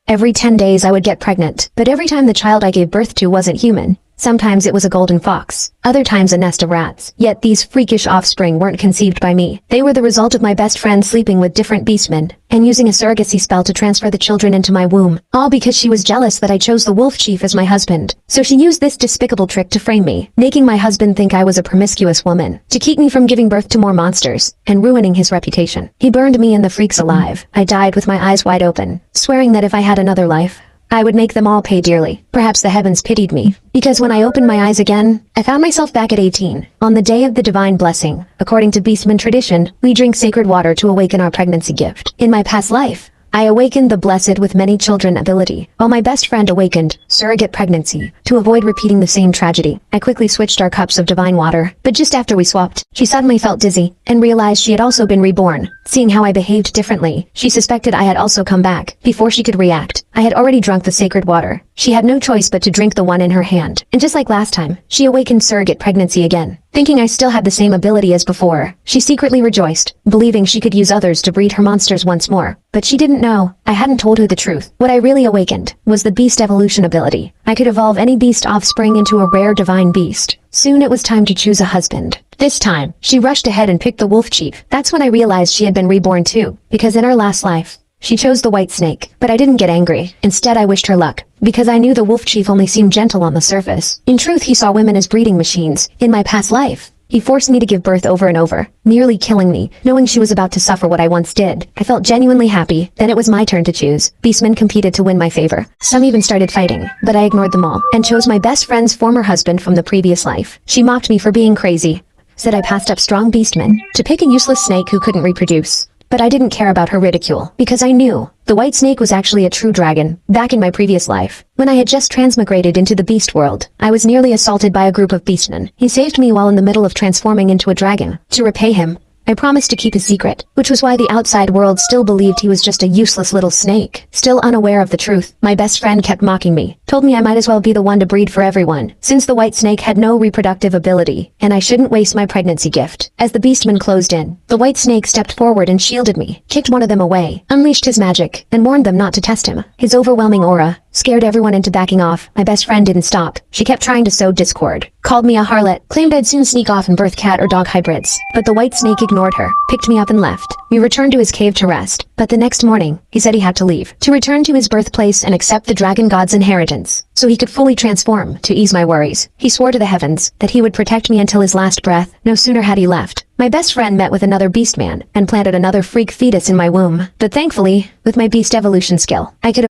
Every 10 days I would get pregnant, but every time the child I gave birth to wasn't human. Sometimes it was a golden fox, other times a nest of rats. Yet these freakish offspring weren't conceived by me. They were the result of my best friend sleeping with different beastmen, and using a surrogacy spell to transfer the children into my womb. All because she was jealous that I chose the wolf chief as my husband. So she used this despicable trick to frame me, making my husband think I was a promiscuous woman, to keep me from giving birth to more monsters, and ruining his reputation. He burned me and the freaks alive. I died with my eyes wide open, swearing that if I had another life, I would make them all pay dearly. Perhaps the heavens pitied me, because when I opened my eyes again, I found myself back at 18. On the day of the divine blessing, according to Beastman tradition, we drink sacred water to awaken our pregnancy gift. In my past life, I awakened the blessed with many children ability, while my best friend awakened surrogate pregnancy. To avoid repeating the same tragedy, I quickly switched our cups of divine water, but just after we swapped, she suddenly felt dizzy, and realized she had also been reborn. Seeing how I behaved differently, she suspected I had also come back. Before she could react, I had already drunk the sacred water. She had no choice but to drink the one in her hand, and just like last time, she awakened surrogate pregnancy again. Thinking I still had the same ability as before, she secretly rejoiced, believing she could use others to breed her monsters once more. But she didn't know, I hadn't told her the truth. What I really awakened was the beast evolution ability. I could evolve any beast offspring into a rare divine beast. Soon it was time to choose a husband. This time, she rushed ahead and picked the wolf chief. That's when I realized she had been reborn too, because in her last life, she chose the white snake. But I didn't get angry. Instead, I wished her luck, because I knew the wolf chief only seemed gentle on the surface. In truth, he saw women as breeding machines. In my past life, he forced me to give birth over and over, nearly killing me, knowing she was about to suffer what I once did. I felt genuinely happy. Then it was my turn to choose. Beastmen competed to win my favor. Some even started fighting, but I ignored them all, and chose my best friend's former husband from the previous life. She mocked me for being crazy, said I passed up strong beastmen to pick a useless snake who couldn't reproduce. But I didn't care about her ridicule, because I knew the white snake was actually a true dragon. Back in my previous life, when I had just transmigrated into the beast world, I was nearly assaulted by a group of beastmen. He saved me while in the middle of transforming into a dragon. To repay him, I promised to keep his secret, which was why the outside world still believed he was just a useless little snake. Still unaware of the truth, my best friend kept mocking me, told me I might as well be the one to breed for everyone, since the white snake had no reproductive ability, and I shouldn't waste my pregnancy gift. As the beastmen closed in, the white snake stepped forward and shielded me, kicked one of them away, unleashed his magic, and warned them not to test him. His overwhelming aura scared everyone into backing off. My best friend didn't stop. She kept trying to sow discord, called me a harlot, claimed I'd soon sneak off and birth cat or dog hybrids. But the white snake ignored her, picked me up and left. We returned to his cave to rest, but the next morning, he said he had to leave, to return to his birthplace and accept the dragon god's inheritance, so he could fully transform. To ease my worries, he swore to the heavens that he would protect me until his last breath. No sooner had he left, my best friend met with another beast man and planted another freak fetus in my womb. But thankfully, with my beast evolution skill, I could